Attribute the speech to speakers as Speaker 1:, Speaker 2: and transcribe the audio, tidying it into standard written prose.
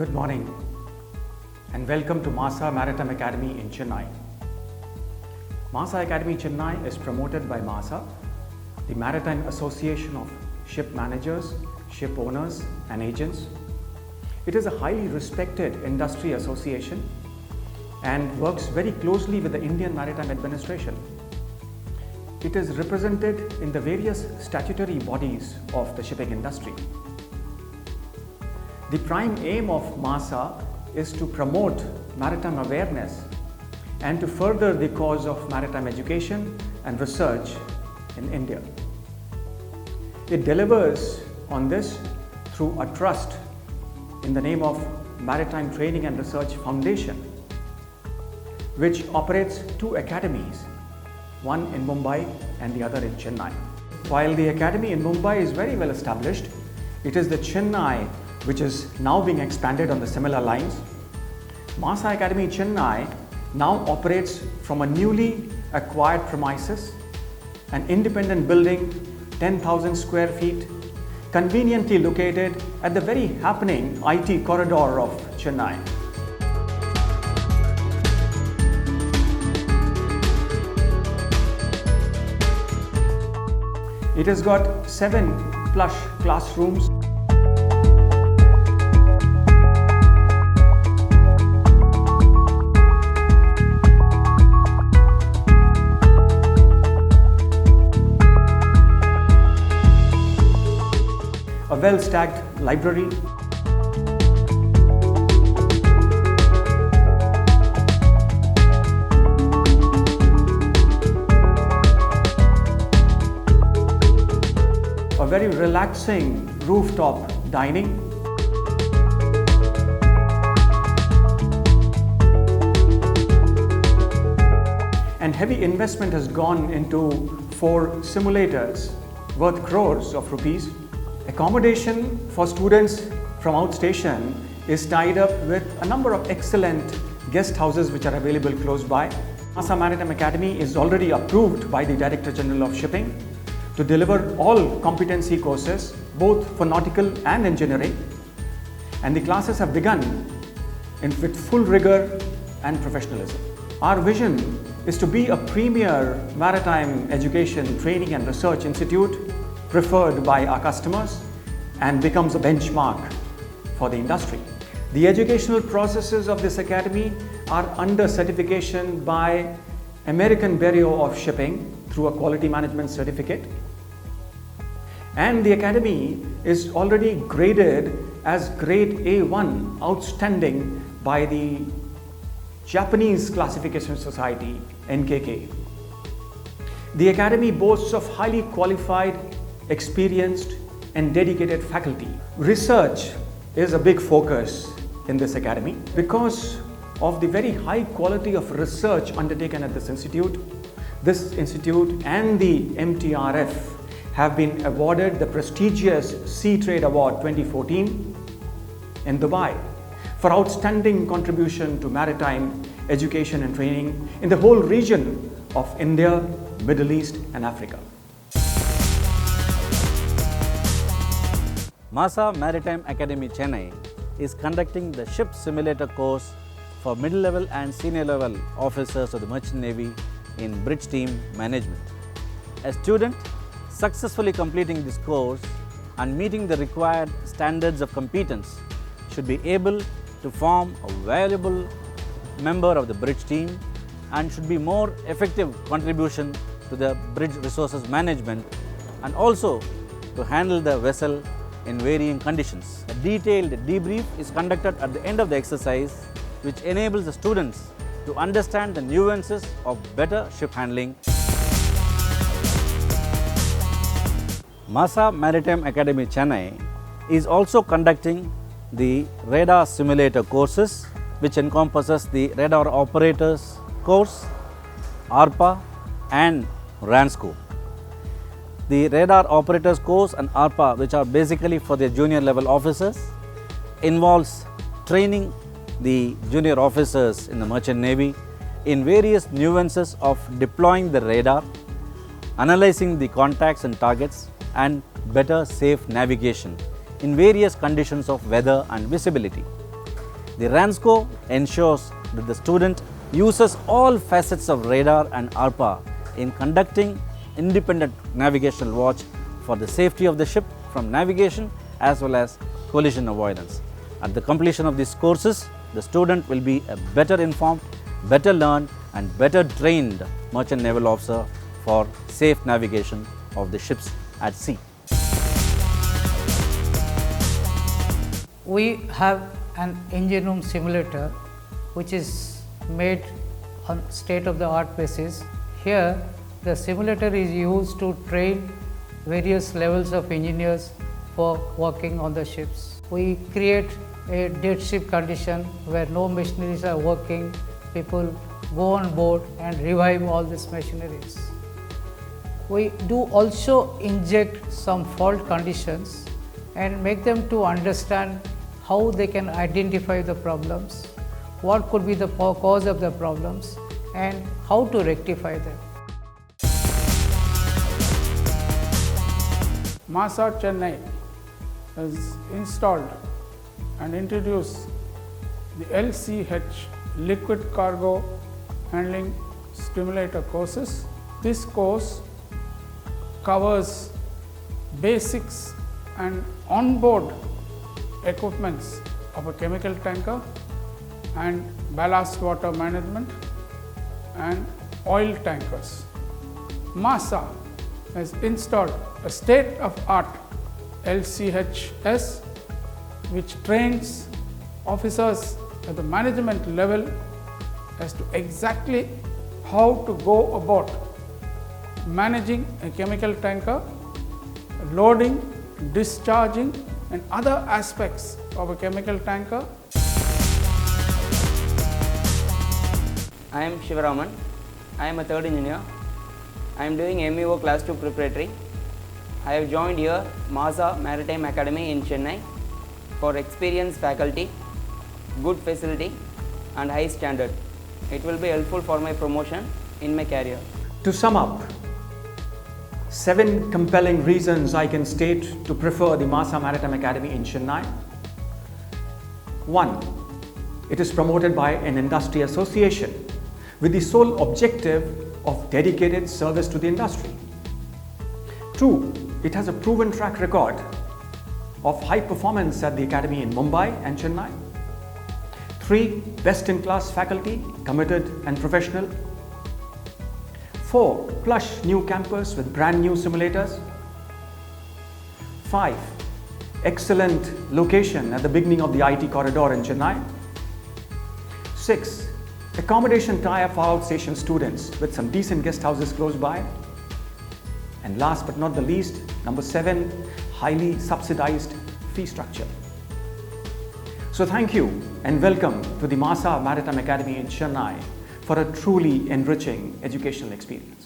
Speaker 1: Good morning and welcome to MASA Maritime Academy in Chennai. MASA Academy Chennai is promoted by MASA, the Maritime Association of Ship Managers, Ship Owners and Agents. It is a highly respected industry association and works very closely with the Indian Maritime Administration. It is represented in the various statutory bodies of the shipping industry. The prime aim of MASA is to promote maritime awareness and to further the cause of maritime education and research in India. It delivers on this through a trust in the name of Maritime Training and Research Foundation, which operates two academies, one in Mumbai and the other in Chennai. While the academy in Mumbai is very well established, it is the Chennai which is now being expanded on the similar lines. MASA Academy Chennai now operates from a newly acquired premises, an independent building, 10,000 square feet, conveniently located at the very happening IT corridor of Chennai. It has got 7 plush classrooms, a well-stacked library, a very relaxing rooftop dining, and heavy investment has gone into 4 simulators worth crores of rupees. Accommodation for students from outstation is tied up with a number of excellent guest houses which are available close by. MASA Maritime Academy is already approved by the Director General of Shipping to deliver all competency courses both for nautical and engineering, and the classes have begun with full rigor and professionalism. Our vision is to be a premier maritime education, training and research institute preferred by our customers and becomes a benchmark for the industry. The educational processes of this academy are under certification by American Bureau of Shipping through a quality management certificate, and the academy is already graded as grade A1 outstanding by the Japanese Classification Society, NKK. The academy boasts of highly qualified, experienced and dedicated faculty. Research is a big focus in this academy. Because of the very high quality of research undertaken at this institute and the MTRF have been awarded the prestigious Sea Trade Award 2014 in Dubai for outstanding contribution to maritime education and training in the whole region of India, Middle East and Africa.
Speaker 2: MASA Maritime Academy Chennai is conducting the ship simulator course for middle level and senior level officers of the Merchant Navy in bridge team management. A student successfully completing this course and meeting the required standards of competence should be able to form a valuable member of the bridge team and should be more effective contribution to the bridge resources management and also to handle the vessel in varying conditions. A detailed debrief is conducted at the end of the exercise, which enables the students to understand the nuances of better ship handling. MASA Maritime Academy Chennai is also conducting the radar simulator courses, which encompasses the radar operators course, ARPA and RANSCO. The radar operators course and ARPA, which are basically for the junior level officers, involves training the junior officers in the Merchant Navy in various nuances of deploying the radar, analyzing the contacts and targets, and better safe navigation in various conditions of weather and visibility. The RANSCO ensures that the student uses all facets of radar and ARPA in conducting independent navigational watch for the safety of the ship from navigation as well as collision avoidance. At the completion of these courses, the student will be a better informed, better learned and better trained merchant naval officer for safe navigation of the ships at sea.
Speaker 3: We have an engine room simulator which is made on state-of-the-art basis. Here the simulator is used to train various levels of engineers for working on the ships. We create a dead ship condition where no machineries are working, people go on board and revive all these machineries. We do also inject some fault conditions and make them to understand how they can identify the problems, what could be the cause of the problems and how to rectify them.
Speaker 4: MASA Chennai has installed and introduced the LCH Liquid Cargo Handling Simulator courses. This course covers basics and onboard equipments of a chemical tanker and ballast water management and oil tankers. MASA has installed a state-of-art LCHS which trains officers at the management level as to exactly how to go about managing a chemical tanker, loading, discharging and other aspects of a chemical tanker.
Speaker 5: I am Shivaraman. I am a third engineer. I am doing MEO Class 2 Preparatory. I have joined here MASA Maritime Academy in Chennai for experienced faculty, good facility and high standard. It will be helpful for my promotion in my career.
Speaker 1: To sum up, 7 compelling reasons I can state to prefer the MASA Maritime Academy in Chennai. 1. It is promoted by an industry association with the sole objective of dedicated service to the industry. 2. It has a proven track record of high performance at the academy in Mumbai and Chennai. 3. Best-in-class faculty, committed and professional. 4. Plush new campus with brand new simulators. 5. Excellent location at the beginning of the IT corridor in Chennai. 6. Accommodation tie-up for outstation students with some decent guest houses close by. And last but not the least, number 7, highly subsidized fee structure. So thank you and welcome to the MASA Maritime Academy in Chennai for a truly enriching educational experience.